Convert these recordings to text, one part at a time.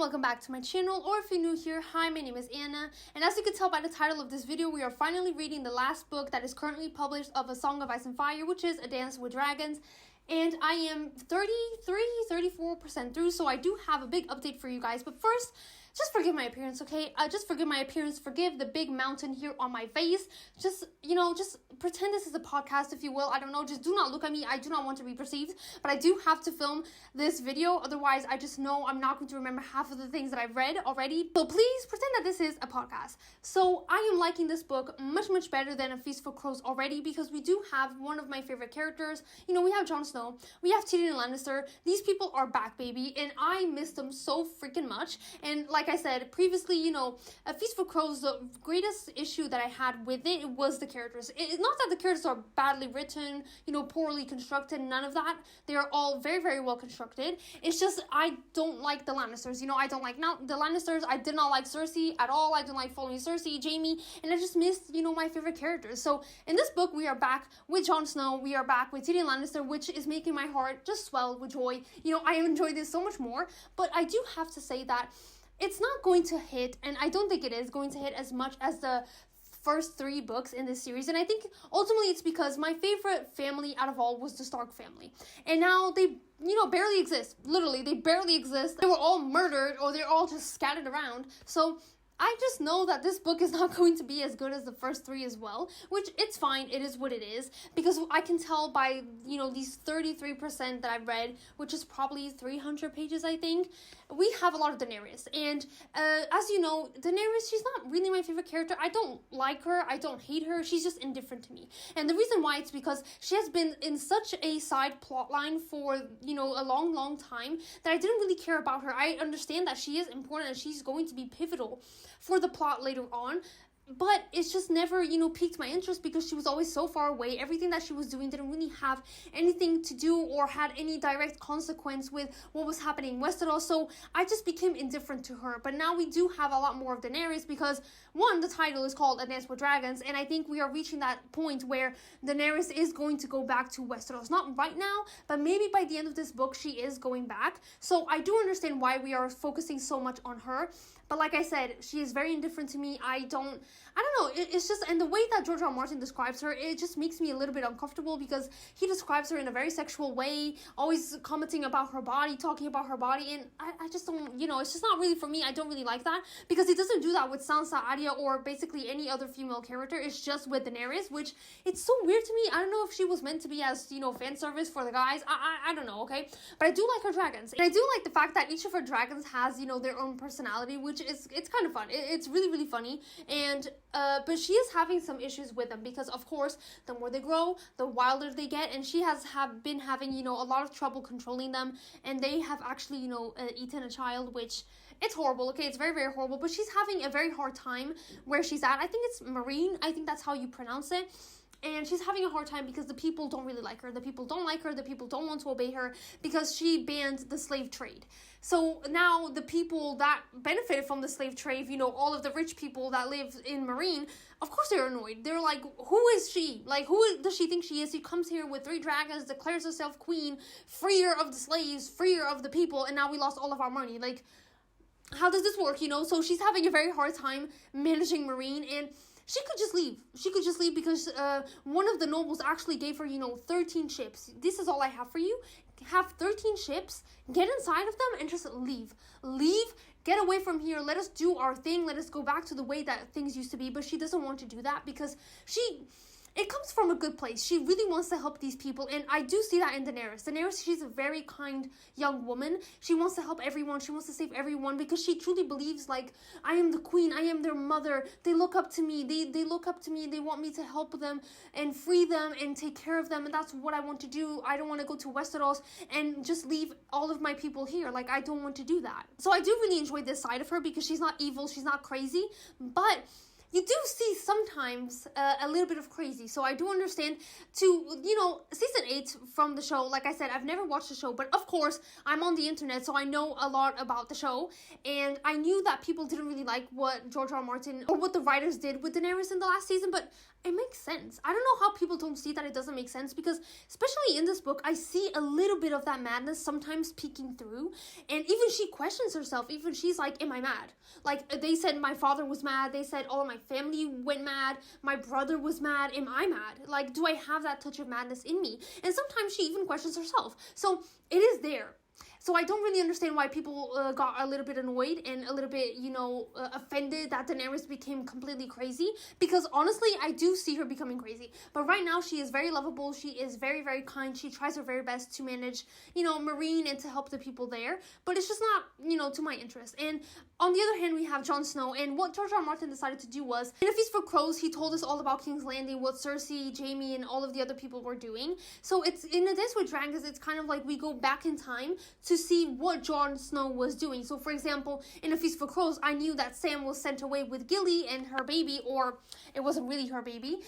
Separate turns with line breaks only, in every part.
welcome back to my channel, or if you're new here, hi, my name is Anna, and as you can tell by the title of this video, we are finally reading the last book that is currently published of A Song of Ice and Fire, which is A Dance with Dragons, and I am 34% through, so I do have a big update for you guys, but first, just forgive my appearance, okay? Just forgive my appearance, forgive the big mountain here on my face, just pretend this is a podcast, if you will, I don't know, just do not look at me, I do not want to be perceived, but I do have to film this video, otherwise I just know I'm not going to remember half of the things that I've read already, so please pretend that this is a podcast. So I am liking this book much better than A Feast for Crows already, because we do have one of my favorite characters, we have Jon Snow, we have Tyrion Lannister, these people are back, baby, and I miss them so freaking much, and like I said previously, A Feast for Crows, the greatest issue that I had with it was the characters. It's not that the characters are badly written, poorly constructed, none of that. They are all very well constructed. It's just I don't like the Lannisters. I don't like the Lannisters. I did not like Cersei at all. I didn't like following Cersei, Jaime, and I just missed, my favorite characters. So in this book, we are back with Jon Snow. We are back with Tyrion Lannister, which is making my heart just swell with joy. I enjoy this so much more, but I do have to say that it's not going to hit, and I don't think it is going to hit as much as the first 3 books in this series, and I think ultimately it's because my favorite family out of all was the Stark family, and now they barely exist. Literally, they barely exist. They were all murdered, or they're all just scattered around, so I just know that this book is not going to be as good as the first 3 as well, which it's fine, it is what it is, because I can tell by, these 33% that I've read, which is probably 300 pages, I think, we have a lot of Daenerys, and as you know, Daenerys, she's not really my favorite character. I don't like her, I don't hate her, she's just indifferent to me, and the reason why it's because she has been in such a side plot line for, a long time, that I didn't really care about her. I understand that she is important and she's going to be pivotal for the plot later on, but it's just never, piqued my interest because she was always so far away. Everything that she was doing didn't really have anything to do or had any direct consequence with what was happening in Westeros, so I just became indifferent to her. But now we do have a lot more of Daenerys because, one, the title is called A Dance with Dragons, and I think we are reaching that point where Daenerys is going to go back to Westeros. Not right now, but maybe by the end of this book, she is going back. So I do understand why we are focusing so much on her, but like I said, she is very indifferent to me. I don't know, it's just, and the way that George R. R. Martin describes her, it just makes me a little bit uncomfortable because he describes her in a very sexual way, always commenting about her body, talking about her body, and I just don't, it's just not really for me. I don't really like that because he doesn't do that with Sansa, Arya, or basically any other female character. It's just with Daenerys, which it's so weird to me. I don't know if she was meant to be as, fan service for the guys. I don't know, okay? But I do like her dragons. And I do like the fact that each of her dragons has, their own personality, which is, it's kind of fun. It's really funny, and but she is having some issues with them because, of course, the more they grow, the wilder they get, and she has been having, a lot of trouble controlling them, and they have actually, eaten a child, which, it's horrible, okay, it's very horrible, but she's having a very hard time where she's at. I think it's Marine, I think that's how you pronounce it. And she's having a hard time because the people don't really like her. The people don't like her. The people don't want to obey her because she banned the slave trade. So now the people that benefited from the slave trade, all of the rich people that live in Marine, of course they're annoyed. They're like, who is she? Like, who does she think she is? She comes here with 3 dragons, declares herself queen, freer of the slaves, freer of the people, and now we lost all of our money. Like, how does this work, So she's having a very hard time managing Marine, and she could just leave. She could just leave because one of the nobles actually gave her, 13 ships. This is all I have for you. Have 13 ships, get inside of them, and just leave. Leave, get away from here, let us do our thing, let us go back to the way that things used to be. But she doesn't want to do that because it comes from a good place. She really wants to help these people, and I do see that in Daenerys. Daenerys, she's a very kind young woman. She wants to help everyone. She wants to save everyone because she truly believes, like, I am the queen. I am their mother. They look up to me. They look up to me. They want me to help them and free them and take care of them, and that's what I want to do. I don't want to go to Westeros and just leave all of my people here. Like, I don't want to do that. So I do really enjoy this side of her because she's not evil. She's not crazy, but you do see sometimes a little bit of crazy. So I do understand season 8 from the show. Like I said, I've never watched the show, but of course I'm on the internet, so I know a lot about the show. And I knew that people didn't really like what George R. R. Martin or what the writers did with Daenerys in the last season, but it makes sense. I don't know how people don't see that it doesn't make sense, because especially in this book, I see a little bit of that madness sometimes peeking through. And even she questions herself. Even she's like, am I mad? Like, they said my father was mad. They said all of my family went mad. My brother was mad. Am I mad? Like, do I have that touch of madness in me? And sometimes she even questions herself. So it is there. So I don't really understand why people got a little bit annoyed and a little bit, offended that Daenerys became completely crazy. Because honestly, I do see her becoming crazy. But right now, she is very lovable. She is very, very kind. She tries her very best to manage, Meereen and to help the people there. But it's just not, to my interest. And on the other hand, we have Jon Snow. And what George R. R. Martin decided to do was, in A Feast for Crows, he told us all about King's Landing, what Cersei, Jaime, and all of the other people were doing. So it's in A Dance with Dragons, it's kind of like we go back in time to see what Jon Snow was doing. So, for example, in A Feast for Crows, I knew that Sam was sent away with Gilly and her baby, or it wasn't really her baby,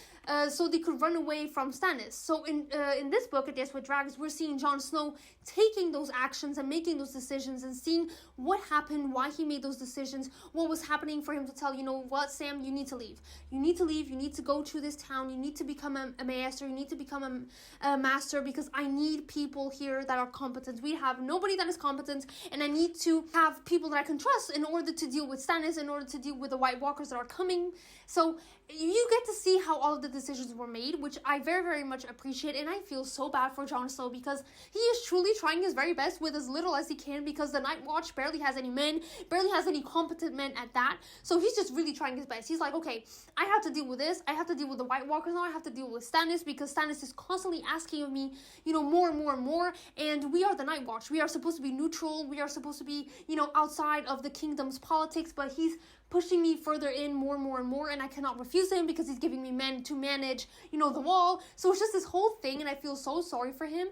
so they could run away from Stannis. So in this book, A Dance with Dragons, we're seeing Jon Snow taking those actions and making those decisions and seeing what happened, why he made those decisions, what was happening for him to tell, what, Sam, you need to leave. You need to leave. You need to go to this town. You need to become a master. You need to become a master, because I need people here that are competent. We have nobody that is competent, and I need to have people that I can trust in order to deal with Stannis, in order to deal with the White Walkers that are coming. So you get to see how all of the decisions were made, which I very, very much appreciate, and I feel so bad for Jon Snow, because he is truly trying his very best with as little as he can, because the Night Watch barely has any men, barely has any competent men at that. So he's just really trying his best. He's like, okay, I have to deal with this. I have to deal with the White Walkers now. I have to deal with Stannis, because Stannis is constantly asking of me, more and more and more. And we are the Night Watch. We are supposed to be neutral. We are supposed to be, outside of the kingdom's politics, but he's pushing me further in more and more and more, and I cannot refuse him because he's giving me men to manage, the wall. So it's just this whole thing, and I feel so sorry for him.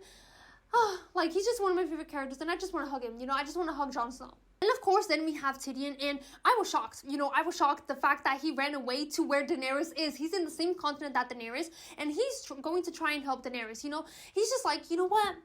Like, he's just one of my favorite characters, and I just want to hug him, I just want to hug Jon Snow. And of course, then we have Tyrion, and I was shocked. I was shocked the fact that he ran away to where Daenerys is. He's in the same continent that Daenerys, and he's going to try and help Daenerys, He's just like, you know what?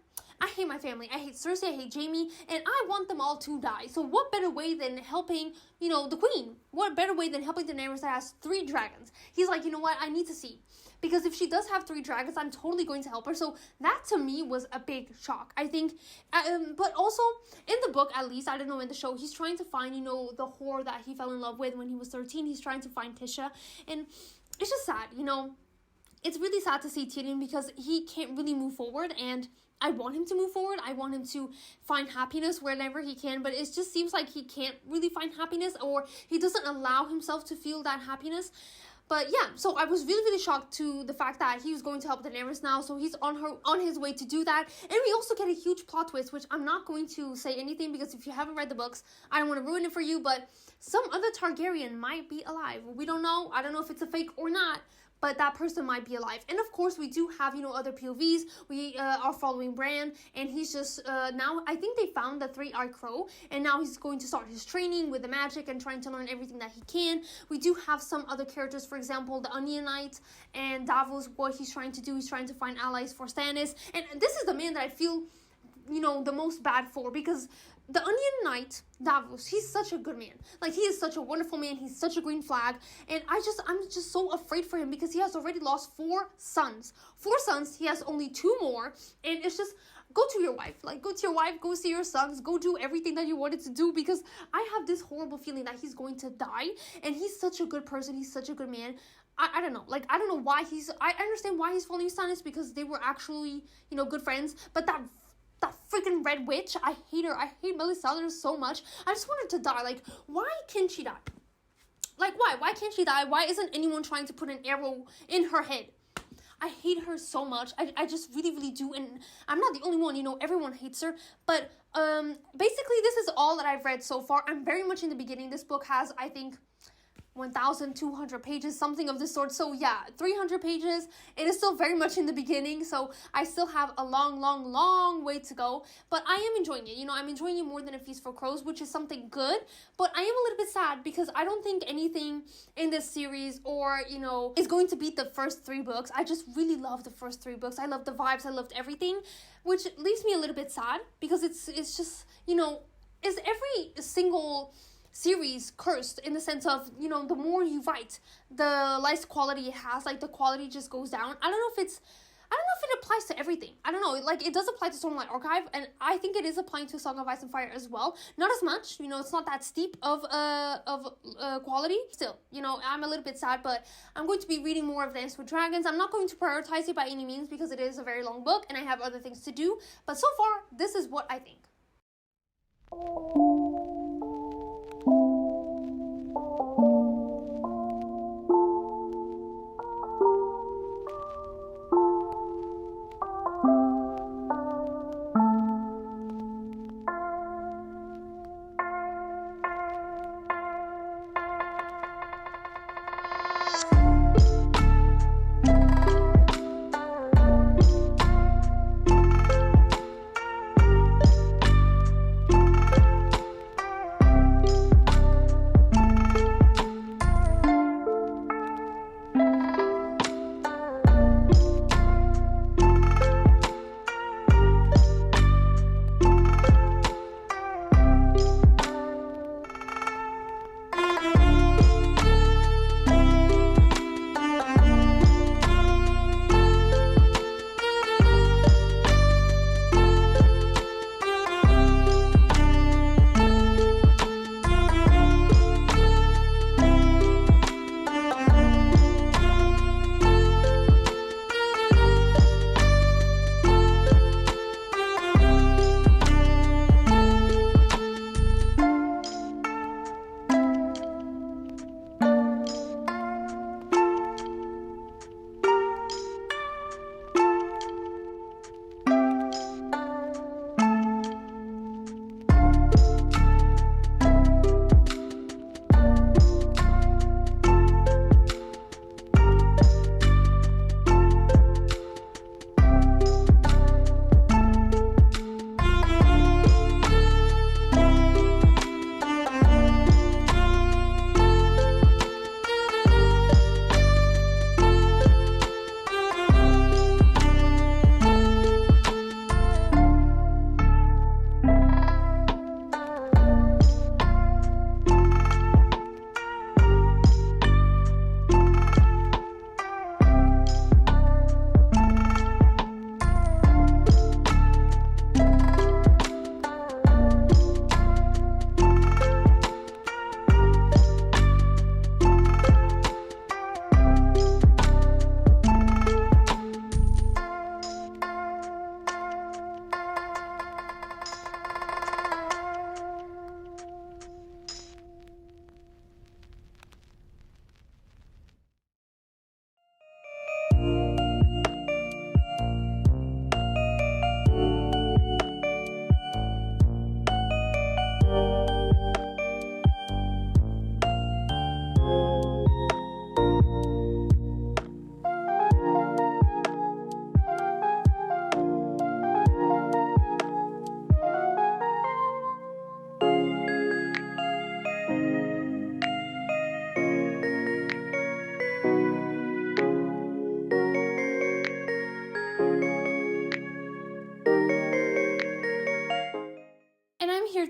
I hate my family. I hate Cersei. I hate Jaime, and I want them all to die. So what better way than helping, the queen? What better way than helping Daenerys that has 3 dragons? He's like, you know what? I need to see. Because if she does have 3 dragons, I'm totally going to help her. So that to me was a big shock, I think. But also, in the book, at least, I don't know, in the show, he's trying to find, the whore that he fell in love with when he was 13. He's trying to find Tisha. And it's just sad, It's really sad to see Tyrion, because he can't really move forward, and I want him to move forward. I want him to find happiness wherever he can, but it just seems like he can't really find happiness, or he doesn't allow himself to feel that happiness. But yeah, so I was really, really shocked to the fact that he was going to help Daenerys now, so he's on his way to do that. And we also get a huge plot twist, which I'm not going to say anything, because if you haven't read the books, I don't want to ruin it for you, but some other Targaryen might be alive. We don't know. I don't know if it's a fake or not, but that person might be alive. And of course, we do have, other POVs. We are following Bran, and he's just, now, I think they found the 3-eyed crow, and now he's going to start his training with the magic and trying to learn everything that he can. We do have some other characters, for example, the Onion Knight, and Davos, what he's trying to do, he's trying to find allies for Stannis. And this is the man that I feel, the most bad for, because the Onion Knight, Davos, he's such a good man. Like, he is such a wonderful man. He's such a green flag. And I'm just so afraid for him, because he has already lost 4 sons. 4 sons, he has only 2 more. And it's just, go to your wife. Like, go to your wife, go see your sons, go do everything that you wanted to do, because I have this horrible feeling that he's going to die. And he's such a good person. He's such a good man. I don't know. Like, I don't know why I understand why he's following Stannis, because they were actually, good friends. But that freaking Red Witch, I hate her. I hate Melisandre so much. I just want her to die. Like, why can't she die? Like, why? Why can't she die? Why isn't anyone trying to put an arrow in her head? I hate her so much. I just really, really do. And I'm not the only one. Everyone hates her. But basically, this is all that I've read so far. I'm very much in the beginning. This book has, I think, 1,200 pages, something of the sort. So yeah, 300 pages. It is still very much in the beginning, so I still have a long way to go. But I am enjoying it. You know, I'm enjoying it more than A Feast for Crows, which is something good. But I am a little bit sad because I don't think anything in this series or, you know, is going to beat the first 3 books. I just really love the first 3 books. I love the vibes. I loved everything, which leaves me a little bit sad because it's just, you know, is every single series cursed in the sense of, you know, the more you write, the less quality it has. Like, the quality just goes down. I don't know if it applies to everything. I don't know. Like, it does apply to Stormlight Archive, and I think it is applying to Song of Ice and Fire as well. Not as much, you know, it's not that steep of quality. Still, you know, I'm a little bit sad, but I'm going to be reading more of Dance with Dragons. I'm not going to prioritize it by any means because it is a very long book and I have other things to do. But so far, this is what I think.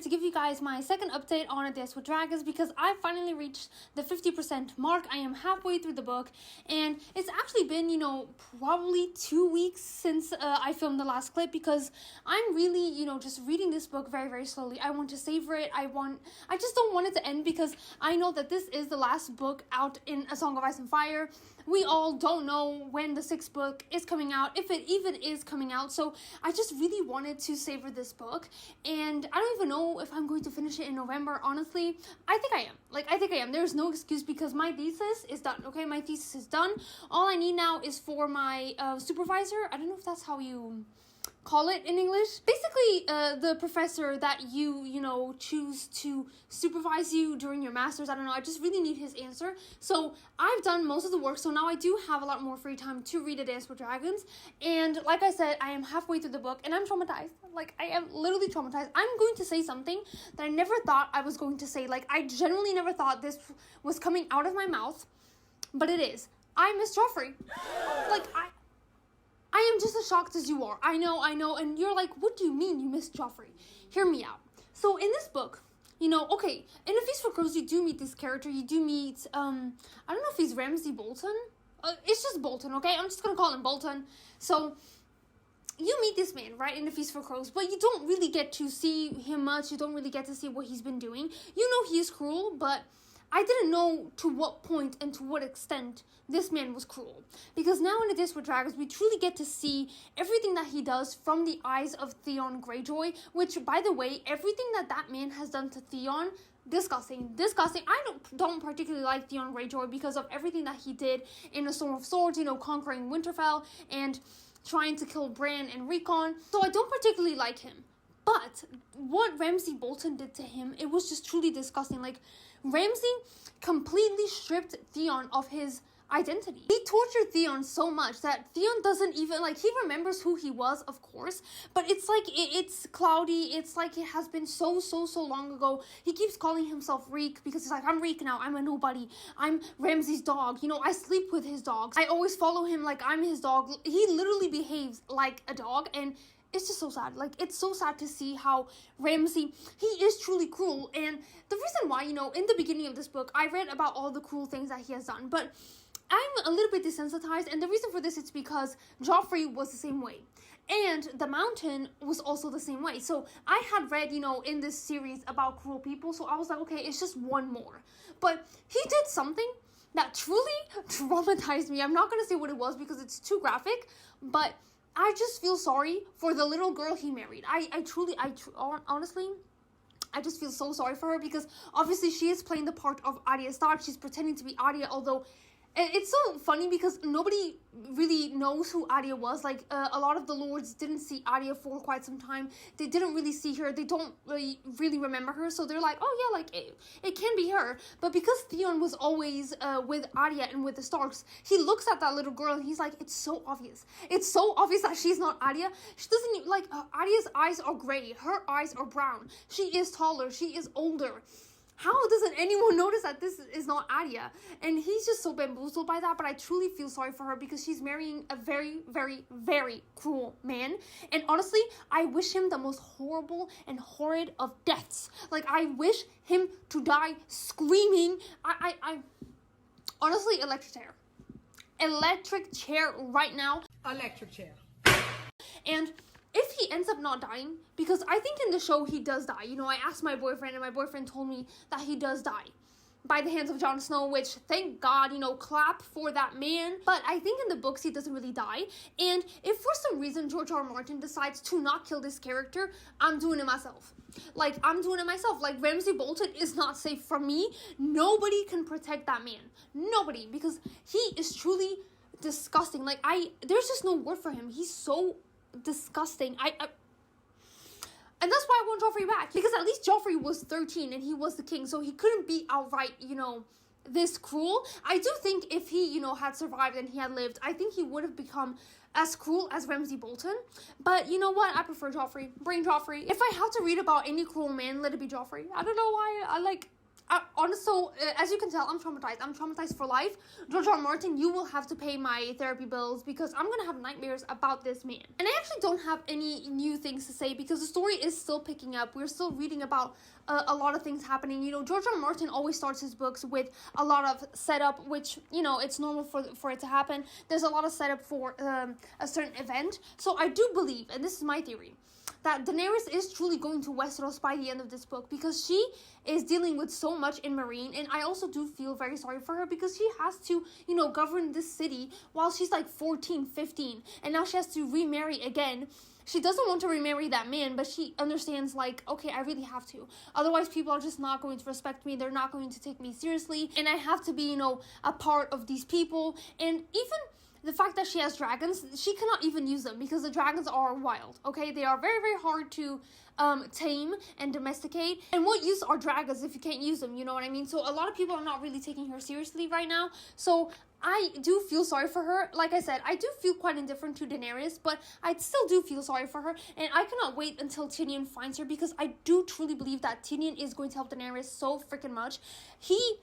To give you guys my second update on A Dance with Dragons because I finally reached the 50% mark. I am halfway through the book and it's actually been, you know, probably 2 weeks since I filmed the last clip because I'm really, you know, just reading this book very slowly. I want to savor it. I just don't want it to end because I know that this is the last book out in A Song of Ice and Fire. We all don't know when the 6th book is coming out, if it even is coming out, so I just really wanted to savor this book, and I don't even know if I'm going to finish it in November, honestly. I think I am. There's no excuse because my thesis is done, okay? My thesis is done. All I need now is for my supervisor. I don't know if that's how you call it in English. Basically, the professor that you know, choose to supervise you during your master's. I don't know. I just really need his answer. So I've done most of the work. So now I do have a lot more free time to read A Dance with Dragons. And like I said, I am halfway through the book and I'm traumatized. Like, I am literally traumatized. I'm going to say something that I never thought I was going to say. Like, I genuinely never thought this was coming out of my mouth. But it is. I miss Joffrey. Like, I am just as shocked as you are. I know, and you're like, what do you mean you miss Joffrey? Hear me out. So in this book, you know, okay, in A Feast for Crows, you do meet this character. You do meet, I don't know if he's Ramsay Bolton. It's just Bolton, okay? I'm just gonna call him Bolton. So you meet this man, right, in A Feast for Crows, but you don't really get to see him much. You don't really get to see what he's been doing. You know he is cruel, but I didn't know to what point and to what extent this man was cruel. Because now in A Dance with Dragons, we truly get to see everything that he does from the eyes of Theon Greyjoy, which, by the way, everything that man has done to Theon, disgusting. I don't particularly like Theon Greyjoy because of everything that he did in A Storm of Swords, you know, conquering Winterfell and trying to kill Bran and Rickon. So I don't particularly like him. But what Ramsay Bolton did to him, it was just truly disgusting. Like, Ramsay completely stripped Theon of his identity. He tortured Theon so much that Theon doesn't even, like, he remembers who he was, of course, but it's like, it's cloudy. It's like it has been so long ago. He keeps calling himself Reek because he's like, I'm Reek now. I'm a nobody. I'm Ramsay's dog. You know, I sleep with his dogs. I always follow him like I'm his dog. He literally behaves like a dog, and it's just so sad. Like, it's so sad to see how Ramsay, he is truly cruel. And the reason why, you know, in the beginning of this book, I read about all the cruel things that he has done, but I'm a little bit desensitized, and the reason for this is because Joffrey was the same way. And the Mountain was also the same way. So I had read, you know, in this series about cruel people, so I was like, okay, it's just one more. But he did something that truly traumatized me. I'm not going to say what it was because it's too graphic, but I just feel sorry for the little girl he married. Honestly, I just feel so sorry for her because obviously she is playing the part of Arya Stark. She's pretending to be Arya, although it's so funny because nobody really knows who Arya was. Like, a lot of the lords didn't see Arya for quite some time. They didn't really see her. They don't really remember her. So they're like, oh yeah, like, it can be her. But because Theon was always with Arya and with the Starks, he looks at that little girl and he's like, it's so obvious. It's so obvious that she's not Arya. She doesn't even, like, Arya's eyes are gray. Her eyes are brown. She is taller. She is older. How doesn't anyone notice that this is not Arya? And he's just so bamboozled by that, but I truly feel sorry for her because she's marrying a very, very, very cruel man. And honestly, I wish him the most horrible and horrid of deaths. Like, I wish him to die screaming. I honestly, electric chair. Electric chair right now.
Electric chair.
And if he ends up not dying, because I think in the show he does die. You know, I asked my boyfriend, and my boyfriend told me that he does die by the hands of Jon Snow, which, thank God, you know, clap for that man. But I think in the books he doesn't really die. And if for some reason George R. R. Martin decides to not kill this character, I'm doing it myself. Like, I'm doing it myself. Like, Ramsay Bolton is not safe from me. Nobody can protect that man. Nobody. Because he is truly disgusting. Like, there's just no word for him. He's so disgusting. And that's why I want Joffrey back, because at least Joffrey was 13 and he was the king, so he couldn't be outright, you know, this cruel. I do think if he, you know, had survived and he had lived, I think he would have become as cruel as Ramsay Bolton. But you know what? I prefer Joffrey. Bring Joffrey. If I have to read about any cruel man, let it be Joffrey. I don't know why. Honestly, as you can tell, I'm traumatized. I'm traumatized for life. George R. R. Martin, you will have to pay my therapy bills because I'm going to have nightmares about this man. And I actually don't have any new things to say because the story is still picking up. We're still reading about a lot of things happening. You know, George R. R. Martin always starts his books with a lot of setup, which, you know, it's normal for it to happen. There's a lot of setup for a certain event. So I do believe, and this is my theory, that Daenerys is truly going to Westeros by the end of this book because she is dealing with so much in Meereen, and I also do feel very sorry for her because she has to, you know, govern this city while she's like 14, 15, and now she has to remarry again. She doesn't want to remarry that man, but she understands, like, okay, I really have to. Otherwise, people are just not going to respect me. They're not going to take me seriously, and I have to be, you know, a part of these people. And even the fact that she has dragons, she cannot even use them because the dragons are wild, okay? They are very, very hard to tame and domesticate. And what use are dragons if you can't use them, you know what I mean? So a lot of people are not really taking her seriously right now. So I do feel sorry for her. Like I said, I do feel quite indifferent to Daenerys, but I still do feel sorry for her. And I cannot wait until Tyrion finds her, because I do truly believe that Tyrion is going to help Daenerys so freaking much. He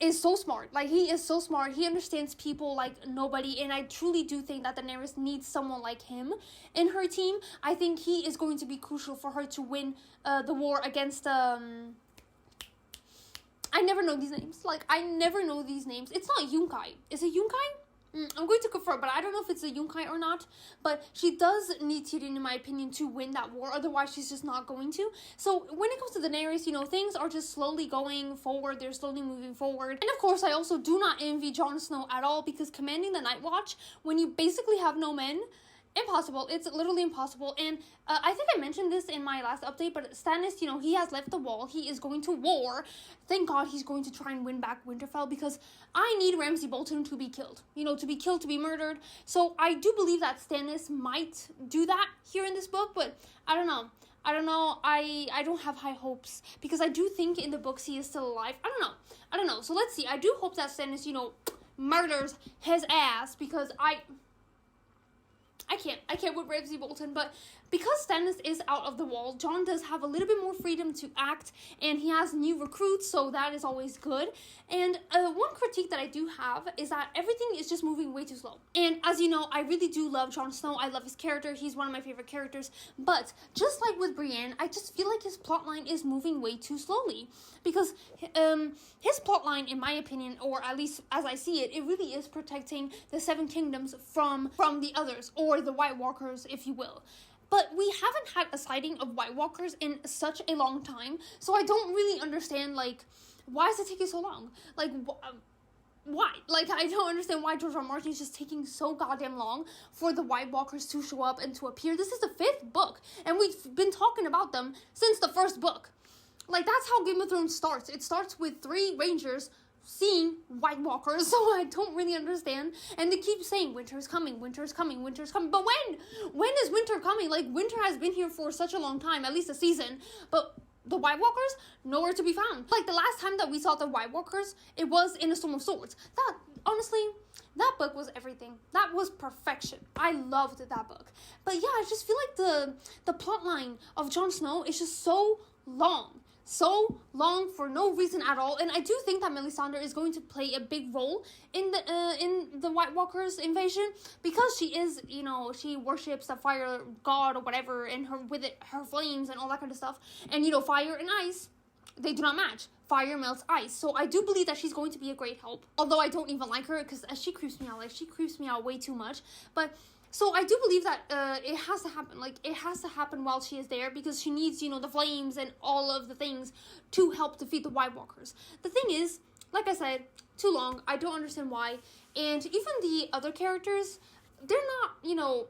is so smart. Like, he is so smart. He understands people like nobody, and I truly do think that Daenerys needs someone like him in her team. I think he is going to be crucial for her to win the war against I never know these names. Like, I never know these names. It's not Yunkai. Is it Yunkai? I'm going to confirm, but I don't know if it's a Yunkai or not. But she does need Tyrion, in my opinion, to win that war. Otherwise, she's just not going to. So, when it comes to Daenerys, you know, things are just slowly going forward. They're slowly moving forward. And, of course, I also do not envy Jon Snow at all, because commanding the Night Watch, when you basically have no men, impossible. It's literally impossible. And I think I mentioned this in my last update, but Stannis, you know, he has left the wall. He is going to war. Thank God he's going to try and win back Winterfell, because I need Ramsay Bolton to be killed. You know, to be killed, to be murdered. So I do believe that Stannis might do that here in this book, but I don't know. I don't have high hopes, because I do think in the books he is still alive. I don't know. So let's see. I do hope that Stannis, you know, murders his ass, because I can't with Ramsay Bolton, but because Stannis is out of the wall, Jon does have a little bit more freedom to act, and he has new recruits, so that is always good. And one critique that I do have is that everything is just moving way too slow. And as you know, I really do love Jon Snow. I love his character. He's one of my favorite characters. But just like with Brienne, I just feel like his plotline is moving way too slowly, because his plotline, in my opinion, or at least as I see it, it really is protecting the Seven Kingdoms from the others, or the White Walkers, if you will. But we haven't had a sighting of White Walkers in such a long time, so I don't really understand, like, why is it taking so long? Like, why? Like, I don't understand why George R. R. Martin is just taking so goddamn long for the White Walkers to show up and to appear. This is the 5th book, and we've been talking about them since the 1st book. Like, that's how Game of Thrones starts. It starts with 3 Rangers seeing White Walkers, so I don't really understand. And they keep saying, winter is coming, winter is coming, winter is coming. But when? When is winter coming? Like, winter has been here for such a long time, at least a season. But the White Walkers, nowhere to be found. Like, the last time that we saw the White Walkers, it was in A Storm of Swords. That, honestly, that book was everything. That was perfection. I loved that book. But yeah, I just feel like the plot line of Jon Snow is just so long. So long for no reason at all. And I do think that Melisandre is going to play a big role in the White Walkers invasion, because she is, you know, she worships the fire god or whatever, and her flames and all that kind of stuff. And, you know, fire and ice, they do not match. Fire melts ice. So I do believe that she's going to be a great help. Although I don't even like her, because she creeps me out. Like, she creeps me out way too much. But so I do believe that it has to happen. Like, it has to happen while she is there, because she needs, you know, the flames and all of the things to help defeat the White Walkers. The thing is, like I said, too long. I don't understand why. And even the other characters, they're not, you know,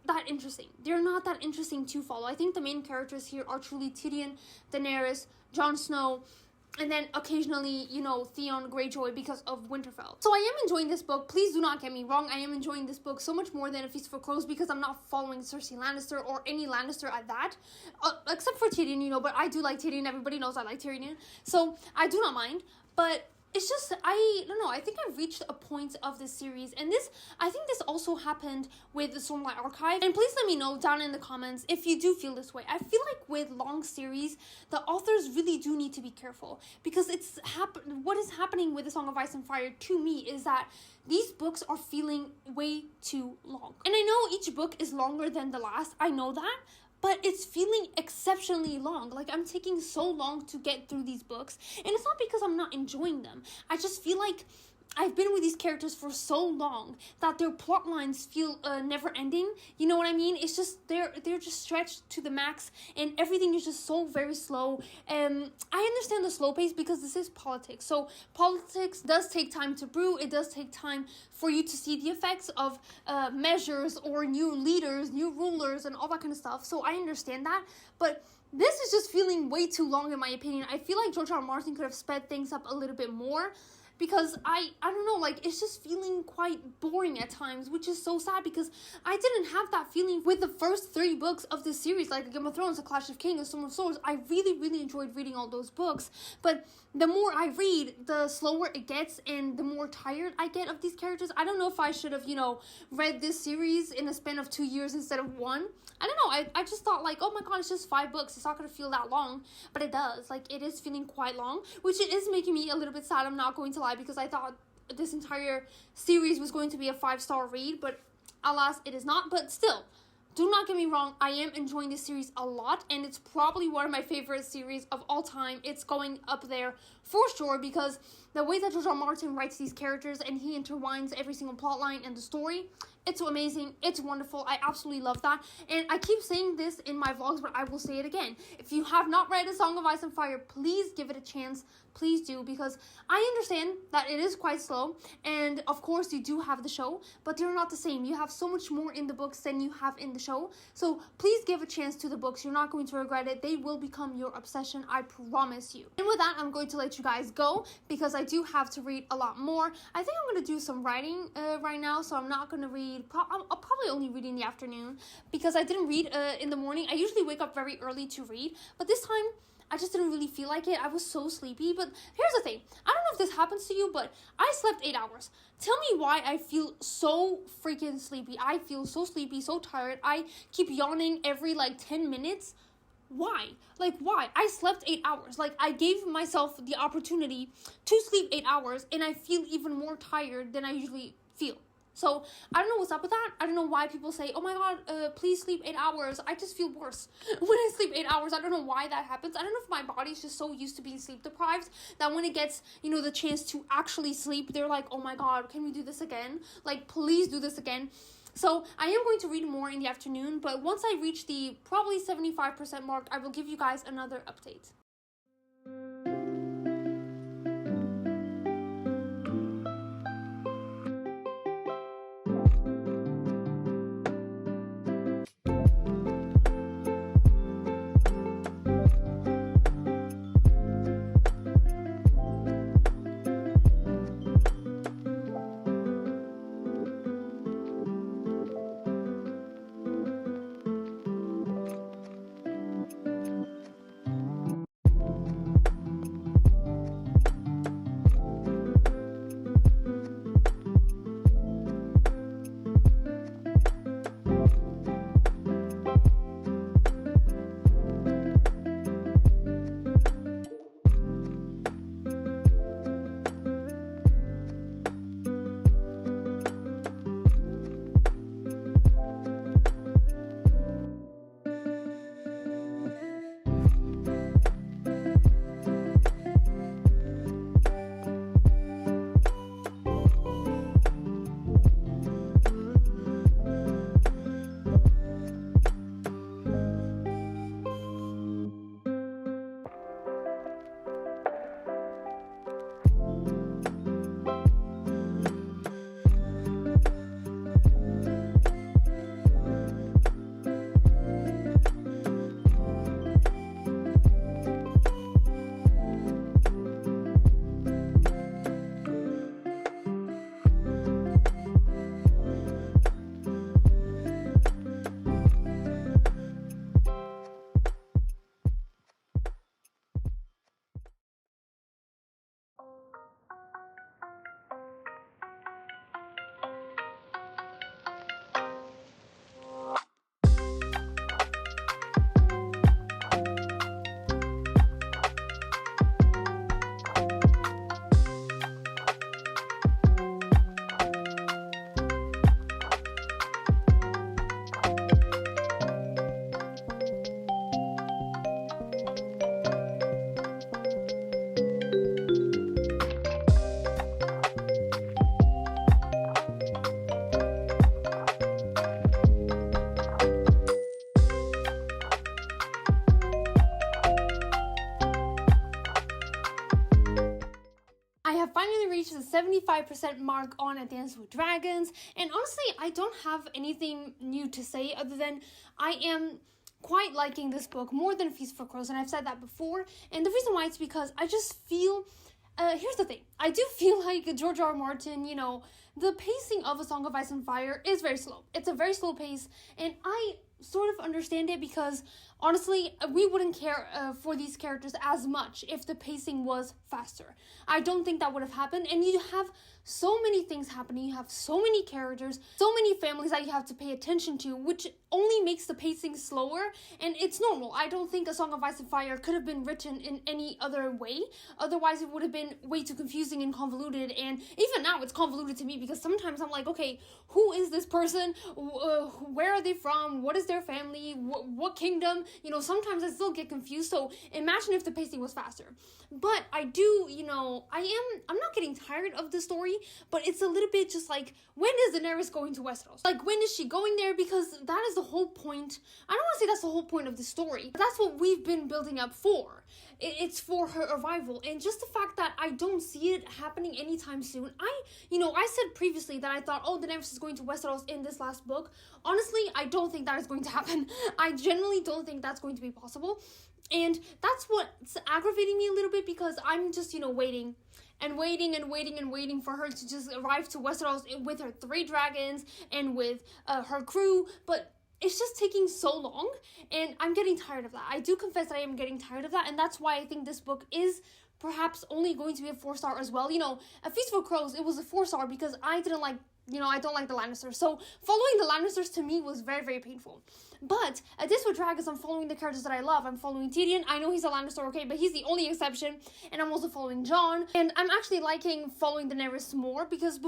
that interesting. They're not that interesting to follow. I think the main characters here are truly Tyrion, Daenerys, Jon Snow, and then occasionally, you know, Theon Greyjoy because of Winterfell. So I am enjoying this book. Please do not get me wrong. I am enjoying this book so much more than A Feast for Crows, because I'm not following Cersei Lannister or any Lannister at that. Except for Tyrion, you know, but I do like Tyrion. Everybody knows I like Tyrion. So I do not mind. But it's just, I don't know, I think I've reached a point of this series, and I think this also happened with the Stormlight Archive, and please let me know down in the comments if you do feel this way. I feel like with long series, the authors really do need to be careful, because what is happening with The Song of Ice and Fire to me is that these books are feeling way too long. And I know each book is longer than the last, I know that, but it's feeling exceptionally long. Like, I'm taking so long to get through these books. And it's not because I'm not enjoying them. I just feel like I've been with these characters for so long that their plot lines feel never ending. You know what I mean? It's just, they're just stretched to the max, and everything is just so very slow. I understand the slow pace because this is politics. So politics does take time to brew. It does take time for you to see the effects of measures or new leaders, new rulers, and all that kind of stuff. So I understand that. But this is just feeling way too long in my opinion. I feel like George R. R. Martin could have sped things up a little bit more, because I don't know, like, it's just feeling quite boring at times, which is so sad because I didn't have that feeling with the first 3 books of this series, like Game of Thrones, A Clash of Kings, and Storm of Swords. I really enjoyed reading all those books, but the more I read, the slower it gets and the more tired I get of these characters. I don't know if I should have, read this series in a span of 2 years instead of 1. I don't know, I just thought, like, oh my god, it's just 5 books, it's not going to feel that long, but it does. Like, it is feeling quite long, which it is making me a little bit sad, I'm not going to lie, because I thought this entire series was going to be a 5-star read, but alas, it is not. But still, do not get me wrong, I am enjoying this series a lot, and it's probably one of my favorite series of all time. It's going up there for sure, because the way that George R. R. Martin writes these characters and he intertwines every single plotline and the story, it's amazing, it's wonderful, I absolutely love that. And I keep saying this in my vlogs, but I will say it again. If you have not read A Song of Ice and Fire, please give it a chance. Please do, because I understand that it is quite slow, and of course you do have the show, but they're not the same. You have so much more in the books than you have in the show, so please give a chance to the books. You're not going to regret it. They will become your obsession, I promise you. And with that, I'm going to let you guys go, because I do have to read a lot more. I think I'm going to do some writing right now, so I'm not going to read, I'll probably only read in the afternoon, because I didn't read in the morning. I usually wake up very early to read, but this time, I just didn't really feel like it. I was so sleepy. But here's the thing. I don't know if this happens to you, but I slept 8 hours. Tell me why I feel so freaking sleepy. I feel so sleepy, so tired. I keep yawning every 10 minutes. Why? Why? I slept 8 hours. I gave myself the opportunity to sleep 8 hours, and I feel even more tired than I usually feel. So, I don't know what's up with that. I don't know why people say, oh my god, please sleep 8 hours. I just feel worse when I sleep 8 hours. I don't know why that happens. I don't know if my body's just so used to being sleep deprived that when it gets, the chance to actually sleep, they're like, oh my god, can we do this again? Please do this again. So, I am going to read more in the afternoon, but once I reach the probably 75% mark, I will give you guys another update. Reached the 75% mark on A Dance with Dragons, and honestly, I don't have anything new to say other than I am quite liking this book more than Feast for Crows, and I've said that before, and the reason why it's because I just feel here's the thing. I do feel like George R. R. Martin, you know, the pacing of A Song of Ice and Fire is very slow. It's a very slow pace, and I sort of understand it because, honestly, we wouldn't care for these characters as much if the pacing was faster. I don't think that would have happened, and you have so many things happening. You have so many characters, so many families that you have to pay attention to, which only makes the pacing slower, and it's normal. I don't think A Song of Ice and Fire could have been written in any other way. Otherwise, it would have been way too confusing and convoluted, and even now it's convoluted to me because sometimes I'm like, okay, who is this person? Where are they from? What is their family? What kingdom? You know, sometimes I still get confused, so imagine if the pacing was faster. But I do, you know, I'm not getting tired of the story, but it's a little bit just like, when is Daenerys going to Westeros? Like, when is she going there? Because that is the whole point. I don't want to say that's the whole point of the story, but that's what we've been building up for. It's for her arrival, and just the fact that I don't see it happening anytime soon. I said previously that I thought, oh, Daenerys is going to Westeros in this last book. Honestly, I don't think that is going to happen. I genuinely don't think that's going to be possible, and that's what's aggravating me a little bit because I'm just, waiting for her to just arrive to Westeros with her 3 dragons and with her crew, but it's just taking so long, and I'm getting tired of that. I do confess that I am getting tired of that, and that's why I think this book is perhaps only going to be a 4-star as well. A Feast for Crows, it was a 4-star because I don't like the Lannisters. So following the Lannisters to me was very, very painful. But at this with Dragons, I'm following the characters that I love. I'm following Tyrion. I know he's a Lannister, okay, but he's the only exception. And I'm also following Jon. And I'm actually liking following Daenerys more because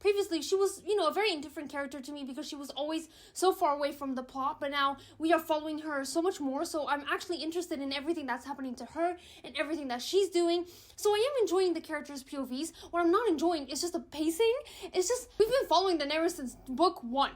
previously, she was, a very indifferent character to me because she was always so far away from the plot. But now we are following her so much more. So I'm actually interested in everything that's happening to her and everything that she's doing. So I am enjoying the characters' POVs. What I'm not enjoying is just the pacing. It's just, we've been following Daenerys since book 1.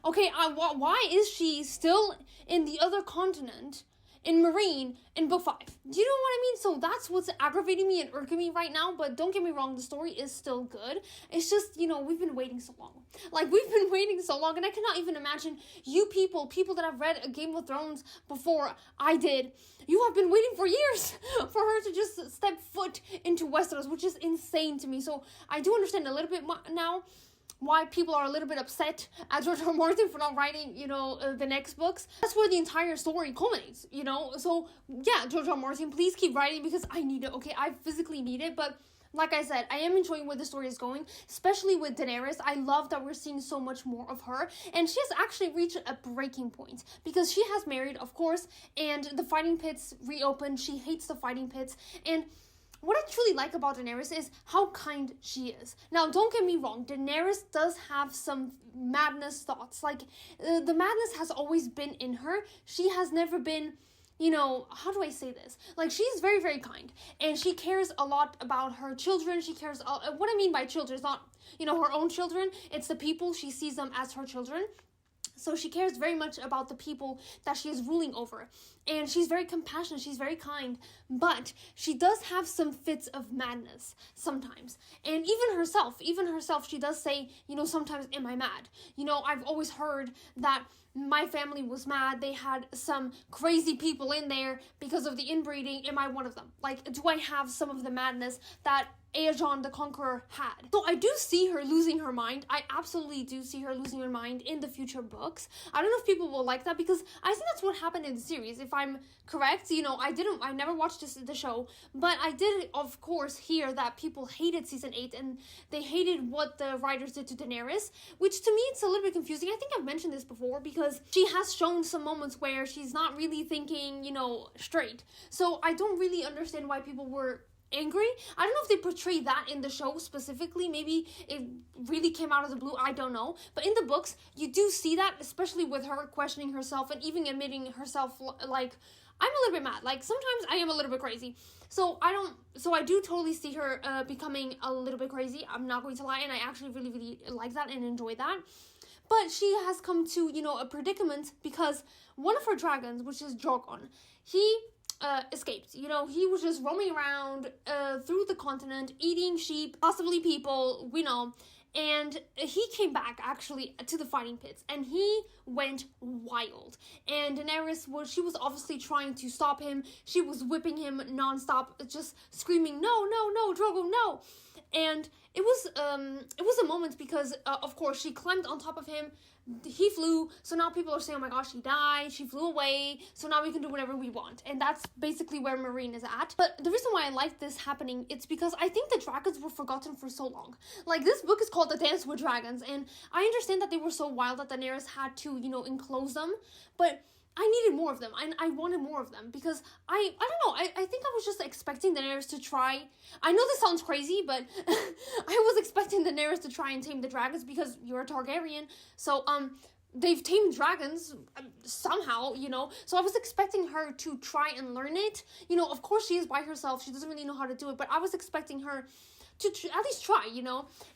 Okay, why is she still in the other continent, in Marine, in book 5? Do you know what I mean? So that's what's aggravating me and irking me right now, but don't get me wrong, the story is still good. It's just, we've been waiting so long. We've been waiting so long, and I cannot even imagine you people that have read Game of Thrones before I did, you have been waiting for years for her to just step foot into Westeros, which is insane to me. So I do understand a little bit now why people are a little bit upset at George R. R. Martin for not writing, the next books. That's where the entire story culminates, So, yeah, George R. R. Martin, please keep writing because I need it, okay? I physically need it, but like I said, I am enjoying where the story is going, especially with Daenerys. I love that we're seeing so much more of her, and she has actually reached a breaking point because she has married, of course, and the fighting pits reopened. She hates the fighting pits, and what I truly like about Daenerys is how kind she is. Now, don't get me wrong, Daenerys does have some madness thoughts. The madness has always been in her. She has never been, how do I say this? She's very, very kind, and she cares a lot about her children. She cares, what I mean by children is not, her own children. It's the people. She sees them as her children. So she cares very much about the people that she is ruling over. And she's very compassionate, she's very kind, but she does have some fits of madness sometimes. And even herself, she does say, sometimes, am I mad? I've always heard that my family was mad. They had some crazy people in there because of the inbreeding. Am I one of them? Do I have some of the madness that Aegon the Conqueror had? So I do see her losing her mind. I absolutely do see her losing her mind in the future books. I don't know if people will like that because I think that's what happened in the series. If I'm correct, I never watched the show, but I did, of course, hear that people hated season 8 and they hated what the writers did to Daenerys, which to me it's a little bit confusing. I think I've mentioned this before because she has shown some moments where she's not really thinking, straight. So I don't really understand why people were angry. I don't know if they portray that in the show specifically. Maybe it really came out of the blue. I don't know. But in the books, you do see that, especially with her questioning herself and even admitting herself, I'm a little bit mad. Sometimes I am a little bit crazy. So I do totally see her becoming a little bit crazy. I'm not going to lie. And I actually really, really like that and enjoy that. But she has come to, a predicament because one of her dragons, which is Drogon, he escaped. He was just roaming around through the continent, eating sheep, possibly people, and he came back actually to the fighting pits, and he went wild. And Daenerys she was obviously trying to stop him. She was whipping him nonstop, just screaming, "No, no, no, Drogo, no!" And it was a moment because of course she climbed on top of him. He flew, so now people are saying, "Oh my gosh, she died, she flew away, so now we can do whatever we want." And that's basically where Meereen is at. But the reason why I like this happening, it's because I think the dragons were forgotten for so long. Like, this book is called The Dance with Dragons, and I understand that they were so wild that Daenerys had to, enclose them, but I needed more of them. I wanted more of them because I don't know. I think I was just expecting Daenerys to try. I know this sounds crazy, but I was expecting Daenerys to try and tame the dragons because you're a Targaryen. So they've tamed dragons somehow, So I was expecting her to try and learn it. Of course she is by herself. She doesn't really know how to do it, but I was expecting her to at least try,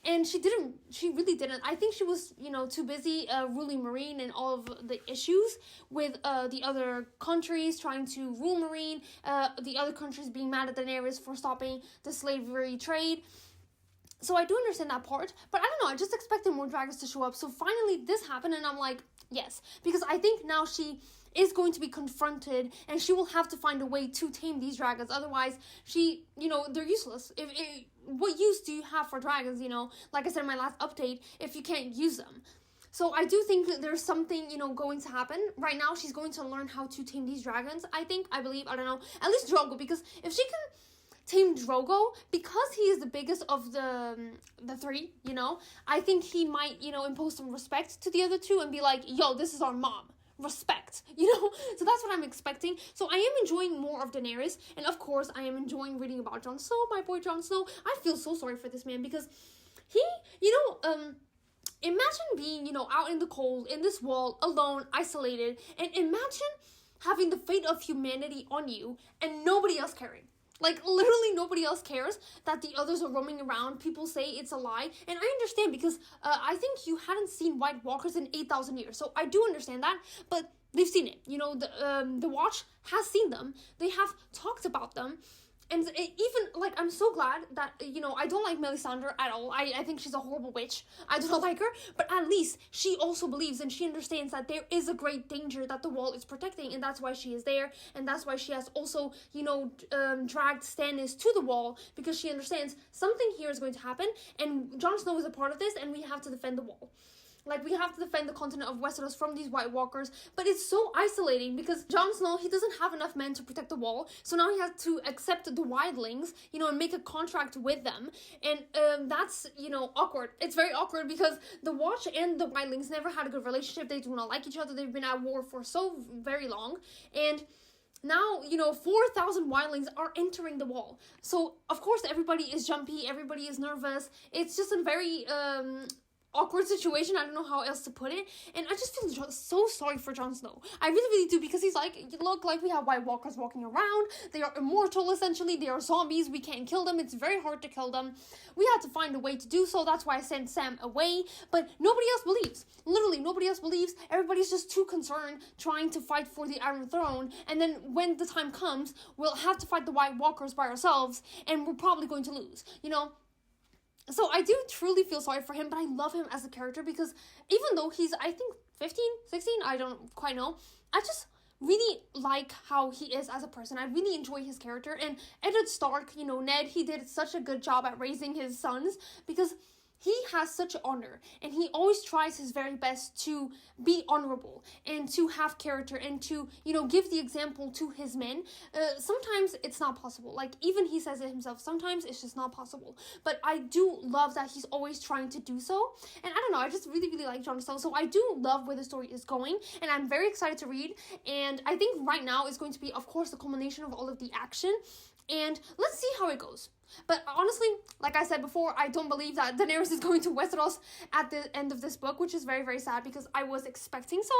and she really didn't. I think she was, too busy ruling Meereen and all of the issues with the other countries trying to rule Meereen, the other countries being mad at Daenerys for stopping the slavery trade. So I do understand that part, but I don't know, I just expected more dragons to show up. So finally this happened, and I'm like, yes, because I think now she is going to be confronted, and she will have to find a way to tame these dragons. Otherwise, they're useless. What use do you have for dragons, like I said in my last update, if you can't use them? So I do think that there's something, going to happen. Right now, she's going to learn how to tame these dragons, I believe, I don't know, at least Drogo, because if she can tame Drogo, because he is the biggest of the three, I think he might, impose some respect to the other two and be like, yo, this is our mom. Respect, so that's what I'm expecting. So I am enjoying more of Daenerys, and of course I am enjoying reading about Jon Snow, my boy Jon Snow. I feel so sorry for this man because he, imagine being, out in the cold, in this wall, alone, isolated, and imagine having the fate of humanity on you and nobody else caring. Like, literally nobody else cares that the others are roaming around. People say it's a lie. And I understand because I think you hadn't seen White Walkers in 8,000 years. So I do understand that. But they've seen it. The Watch has seen them. They have talked about them. And I'm so glad that, I don't like Melisandre at all. I think she's a horrible witch. I do not like her. But at least she also believes and she understands that there is a great danger that the wall is protecting. And that's why she is there. And that's why she has also, dragged Stannis to the wall. Because she understands something here is going to happen. And Jon Snow is a part of this. And we have to defend the wall. Like, we have to defend the continent of Westeros from these White Walkers. But it's so isolating because Jon Snow, he doesn't have enough men to protect the wall. So now he has to accept the wildlings, and make a contract with them. And that's, awkward. It's very awkward because the Watch and the wildlings never had a good relationship. They do not like each other. They've been at war for so very long. And now, 4,000 wildlings are entering the wall. So, of course, everybody is jumpy. Everybody is nervous. It's just a very awkward situation. I don't know how else to put it. And I just feel so sorry for Jon Snow. I really, really do, because he's like, look, like, we have White Walkers walking around. They are immortal, essentially. They are zombies. We can't kill them. It's very hard to kill them. We had to find a way to do so. That's why I sent Sam away. But nobody else believes. Literally, nobody else believes. Everybody's just too concerned trying to fight for the Iron Throne. And then when the time comes, we'll have to fight the White Walkers by ourselves. And we're probably going to lose, So I do truly feel sorry for him, but I love him as a character because even though he's, I think, 15, 16, I don't quite know, I just really like how he is as a person. I really enjoy his character. And Eddard Stark, Ned, he did such a good job at raising his sons because he has such honor, and he always tries his very best to be honorable and to have character and to, give the example to his men. Sometimes it's not possible. Like, even he says it himself, sometimes it's just not possible. But I do love that he's always trying to do so. And I don't know, I just really, really like Jon Snow. So I do love where the story is going, and I'm very excited to read. And I think right now is going to be, of course, the culmination of all of the action. And let's see how it goes. But honestly, like I said before, I don't believe that Daenerys is going to Westeros at the end of this book, which is very, very sad because I was expecting so.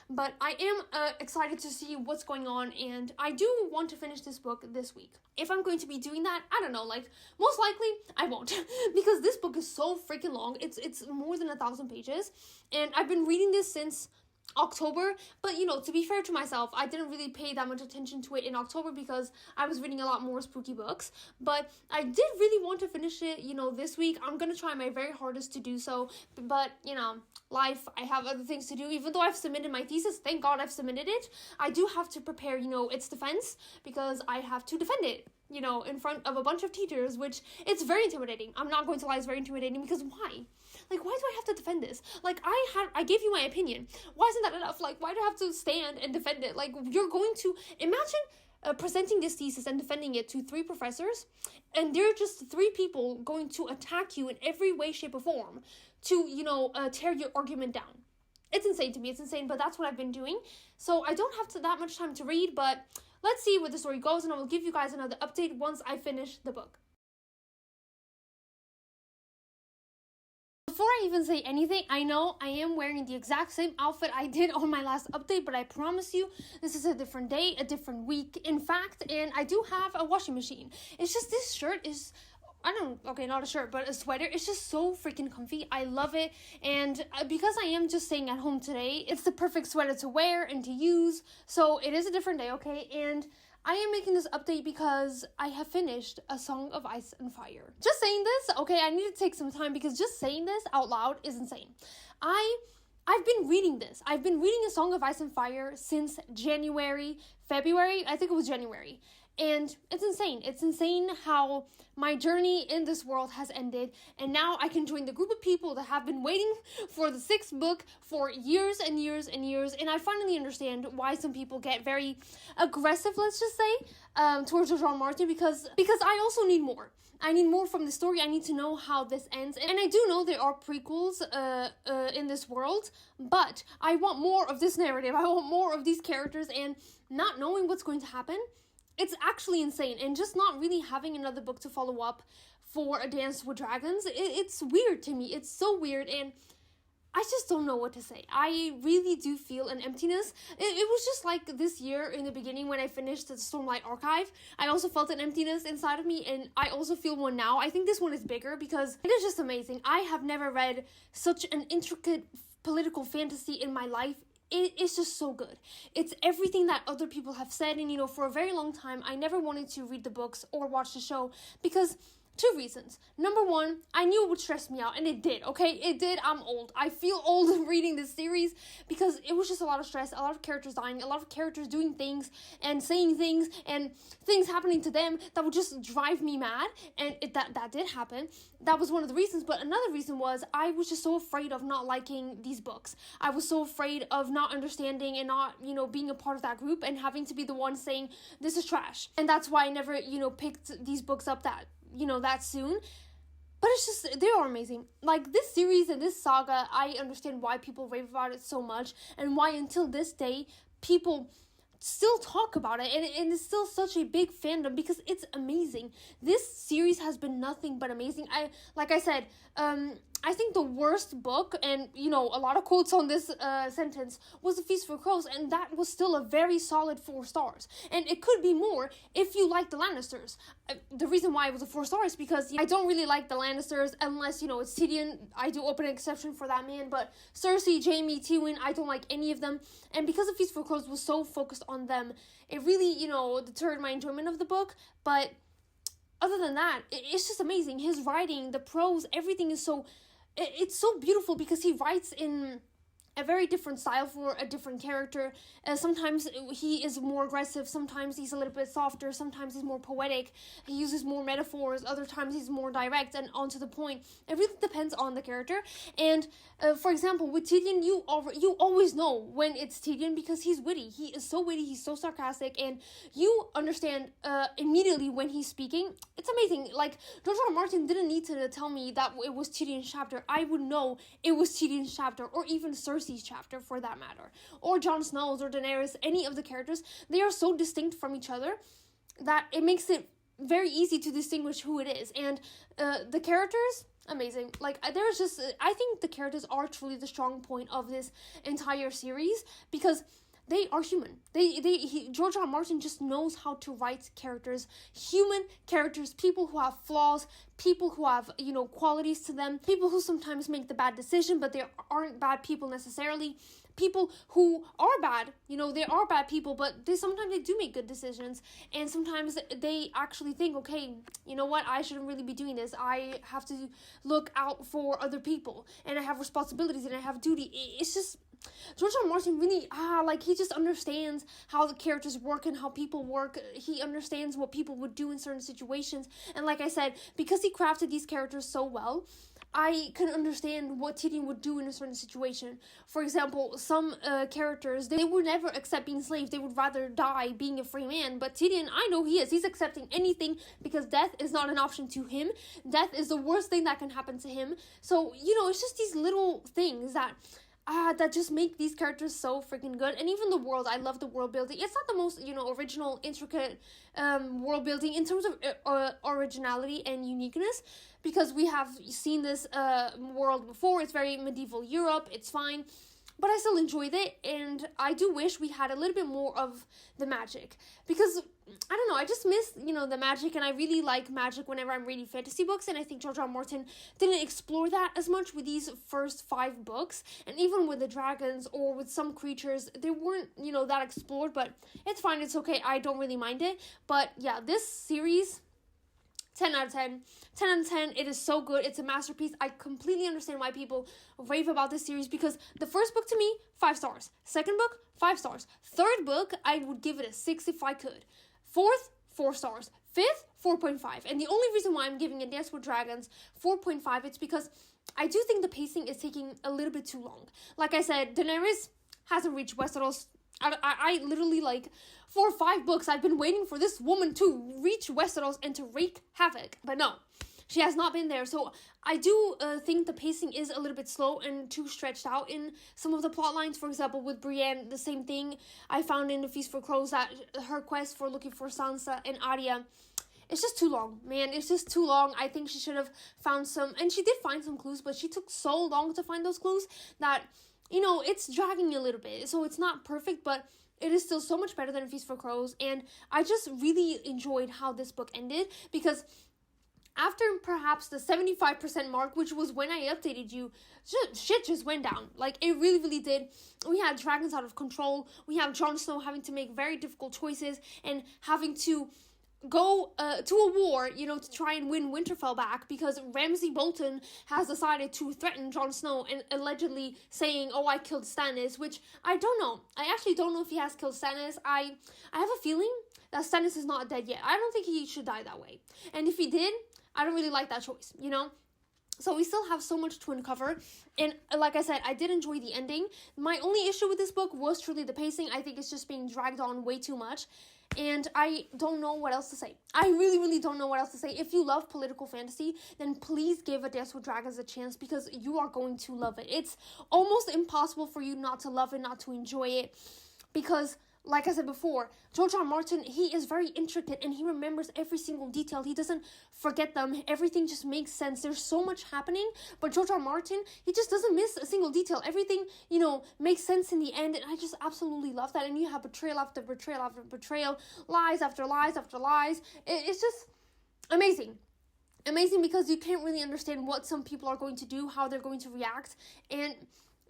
But I am excited to see what's going on, and I do want to finish this book this week. If I'm going to be doing that, I don't know, most likely I won't because this book is so freaking long. It's more than 1,000 pages, and I've been reading this since October, but you know, to be fair to myself, I didn't really pay that much attention to it in October because I was reading a lot more spooky books, but I did really want to finish it, you know, this week. I'm gonna try my very hardest to do so, but you know, life, I have other things to do. Even though I've submitted my thesis, thank God I've submitted it, I do have to prepare, you know, its defense, because I have to defend it, you know, in front of a bunch of teachers, which it's very intimidating. I'm not going to lie, it's very intimidating, because why? Like, why do I have to defend this? Like, I gave you my opinion. Why isn't that enough? Like, why do I have to stand and defend it? Like, you're going to, imagine presenting this thesis and defending it to 3 professors, and they're just 3 people going to attack you in every way, shape, or form to, you know, tear your argument down. It's insane to me. It's insane, but that's what I've been doing. So I don't have that much time to read, but let's see where the story goes, and I will give you guys another update once I finish the book. Before I even say anything, I know I am wearing the exact same outfit I did on my last update, but I promise you, this is a different day, a different week, in fact, and I do have a washing machine. It's just this shirt is, okay, not a shirt, but a sweater. It's just so freaking comfy. I love it, and because I am just staying at home today, it's the perfect sweater to wear and to use, so it is a different day, okay, and I am making this update because I have finished A Song of Ice and Fire. Just saying this, okay, I need to take some time because just saying this out loud is insane. I've been reading this. I've been reading A Song of Ice and Fire since February, I think it was January. And it's insane. It's insane how my journey in this world has ended, and now I can join the group of people that have been waiting for the 6th book for years and years and years, and I finally understand why some people get very aggressive, let's just say, towards George R. R. Martin, because I also need more. I need more from the story. I need to know how this ends, and I do know there are prequels in this world, but I want more of this narrative. I want more of these characters, and not knowing what's going to happen, it's actually insane. And just not really having another book to follow up for A Dance with Dragons, it's weird to me. It's so weird, and I just don't know what to say. I really do feel an emptiness. It was just like this year in the beginning when I finished the Stormlight Archive. I also felt an emptiness inside of me, and I also feel one now. I think this one is bigger because it is just amazing. I have never read such an intricate political fantasy in my life. It's just so good. It's everything that other people have said, and you know, for a very long time, I never wanted to read the books or watch the show because 2 reasons. Number 1, I knew it would stress me out, and it did, okay? It did. I'm old. I feel old reading this series because it was just a lot of stress, a lot of characters dying, a lot of characters doing things and saying things and things happening to them that would just drive me mad, and that did happen. That was one of the reasons, but another reason was I was just so afraid of not liking these books. I was so afraid of not understanding and not, you know, being a part of that group and having to be the one saying, this is trash. And that's why I never, you know, picked these books up that soon. But it's just, they are amazing. Like, this series and this saga, I understand why people rave about it so much, and why until this day people still talk about it, and it's still such a big fandom because it's amazing. This series has been nothing but amazing. Like I said, I think the worst book, and you know, a lot of quotes on this sentence, was The Feast for Crows, and that was still a very solid 4 stars. And it could be more if you like the Lannisters. The reason why it was a 4 star is because I don't really like the Lannisters unless, you know, it's Tyrion. I do open an exception for that man, but Cersei, Jaime, Tywin, I don't like any of them. And because The Feast for Crows was so focused on them, it really, you know, deterred my enjoyment of the book. But other than that, it's just amazing. His writing, the prose, everything is so... It's so beautiful because he writes in a very different style for a different character. Sometimes he is more aggressive, sometimes he's a little bit softer, sometimes he's more poetic, he uses more metaphors, other times he's more direct and on to the point. It really depends on the character. And for example, with Tyrion, you always know when it's Tyrion because he's witty. He is so witty, he's so sarcastic, and you understand immediately when he's speaking. It's amazing. Like, George R. R. Martin didn't need to tell me that it was Tyrion's chapter. I would know it was Tyrion's chapter, or even Cersei's chapter for that matter, or Jon Snow's or Daenerys. Any of the characters, they are so distinct from each other that it makes it very easy to distinguish who it is. And the characters, amazing. Like, there's just, I think the characters are truly the strong point of this entire series, because they are human. George R. R. Martin just knows how to write characters, human characters, people who have flaws, people who have, qualities to them, people who sometimes make the bad decision, but they aren't bad people necessarily, people who are bad, they are bad people, but sometimes they do make good decisions, and sometimes they actually think, okay, you know what, I shouldn't really be doing this, I have to look out for other people, and I have responsibilities, and I have duty. It's just, George R. R. Martin really, he just understands how the characters work and how people work. He understands what people would do in certain situations. And like I said, because he crafted these characters so well, I can understand what Tyrion would do in a certain situation. For example, some characters, they would never accept being slaves. They would rather die being a free man. But Tyrion, I know he is. He's accepting anything because death is not an option to him. Death is the worst thing that can happen to him. So, it's just these little things that just make these characters so freaking good. And even the world, I love the world building. It's not the most, original, intricate world building in terms of originality and uniqueness, because we have seen this world before. It's very medieval Europe. It's fine. But I still enjoyed it, and I do wish we had a little bit more of the magic, because, I don't know, I just miss, the magic, and I really like magic whenever I'm reading fantasy books, and I think George R. R. Martin didn't explore that as much with these first 5 books, and even with the dragons or with some creatures, they weren't, that explored, but it's fine, it's okay, I don't really mind it. But yeah, this series, 10 out of 10. 10 out of 10. It is so good. It's a masterpiece. I completely understand why people rave about this series, because the first book to me, 5 stars. Second book, 5 stars. Third book, I would give it a 6 if I could. Fourth, 4 stars. Fifth, 4.5. And the only reason why I'm giving A Dance with Dragons 4.5, it's because I do think the pacing is taking a little bit too long. Like I said, Daenerys hasn't reached Westeros. I literally, 4 or 5 books, I've been waiting for this woman to reach Westeros and to wreak havoc. But no, she has not been there. So I do think the pacing is a little bit slow and too stretched out in some of the plot lines. For example, with Brienne, the same thing I found in The Feast for Crows, that her quest for looking for Sansa and Arya, it's just too long, man. It's just too long. I think she should have found some, and she did find some clues, but she took so long to find those clues that, it's dragging a little bit. So it's not perfect, but it is still so much better than A Feast for Crows. And I just really enjoyed how this book ended, because after perhaps the 75% mark, which was when I updated you, shit just went down. It really, really did. We had dragons out of control. We have Jon Snow having to make very difficult choices and having to go to a war, to try and win Winterfell back, because Ramsay Bolton has decided to threaten Jon Snow and allegedly saying, oh, I killed Stannis, which I don't know. I actually don't know if he has killed Stannis. I have a feeling that Stannis is not dead yet. I don't think he should die that way. And if he did, I don't really like that choice, So we still have so much to uncover, and like I said, I did enjoy the ending. My only issue with this book was truly the pacing. I think it's just being dragged on way too much, and I don't know what else to say. I really, really don't know what else to say. If you love political fantasy, then please give A Dance with Dragons a chance, because you are going to love it. It's almost impossible for you not to love it, not to enjoy it, because like I said before, George R. R. Martin, he is very intricate and he remembers every single detail. He doesn't forget them. Everything just makes sense. There's so much happening, but George R. R. Martin, he just doesn't miss a single detail. Everything, makes sense in the end, and I just absolutely love that. And you have betrayal after betrayal after betrayal, lies after lies after lies. It's just amazing. Amazing, because you can't really understand what some people are going to do, how they're going to react, and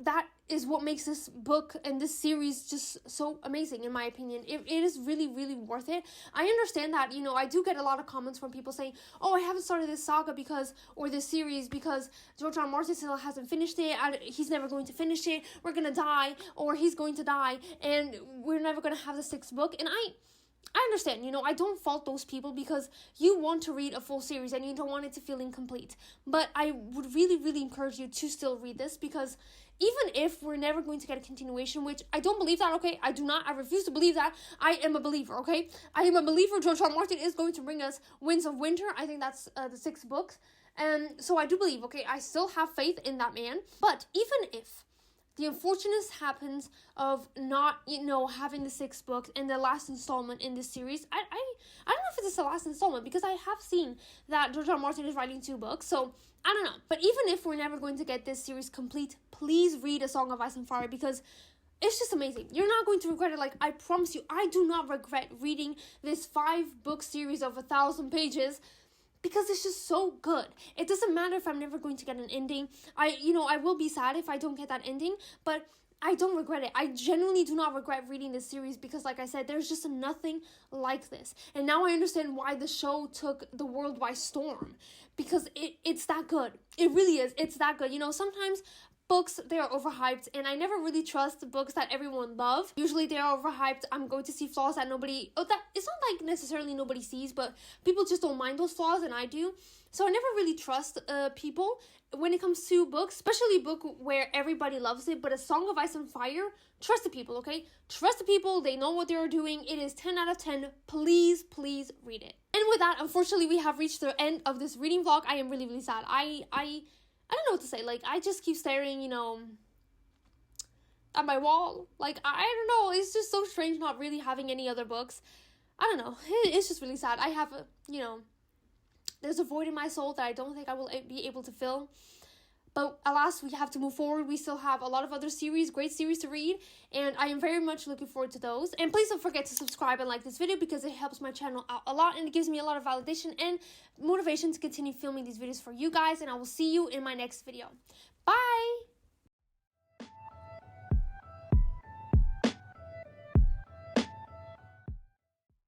that is what makes this book and this series just so amazing, in my opinion. It is really, really worth it. I understand that, I do get a lot of comments from people saying, oh, I haven't started this saga or this series because George R. R. Martin still hasn't finished it. He's never going to finish it. We're going to die, or he's going to die, and we're never going to have the 6th book. And I understand, I don't fault those people, because you want to read a full series and you don't want it to feel incomplete. But I would really, really encourage you to still read this, because even if we're never going to get a continuation, which I don't believe that, okay? I refuse to believe that. I am a believer, okay? I am a believer George R. R. Martin is going to bring us Winds of Winter. I think that's the 6th book. And so I do believe, okay? I still have faith in that man. But even if the unfortunate happens of not, having the 6th book and the last installment in this series, I don't know if it's the last installment, because I have seen that George R. R. Martin is writing 2 books, so I don't know. But even if we're never going to get this series complete, please read A Song of Ice and Fire, because it's just amazing. You're not going to regret it. Like, I promise you, I do not regret reading this 5-book series of 1,000 pages because it's just so good. It doesn't matter if I'm never going to get an ending. I will be sad if I don't get that ending, but I don't regret it. I genuinely do not regret reading this series because, like I said, there's just nothing like this. And now I understand why the show took the world by storm, because it's that good. It really is. It's that good. Sometimes books, they are overhyped, and I never really trust books that everyone loves. Usually they are overhyped. I'm going to see flaws that it's not like necessarily nobody sees, but people just don't mind those flaws, and I do. So I never really trust people when it comes to books, especially a book where everybody loves it. But A Song of Ice and Fire, trust the people, okay? Trust the people. They know what they're doing. It is 10 out of 10. Please, please read it. And with that, unfortunately, we have reached the end of this reading vlog. I am really, really sad. I don't know what to say. Like, I just keep staring, at my wall. Like, I don't know. It's just so strange not really having any other books. I don't know. It's just really sad. I have, there's a void in my soul that I don't think I will be able to fill. But alas, we have to move forward. We still have a lot of other great series to read. And I am very much looking forward to those. And please don't forget to subscribe and like this video because it helps my channel out a lot. And it gives me a lot of validation and motivation to continue filming these videos for you guys. And I will see you in my next video. Bye!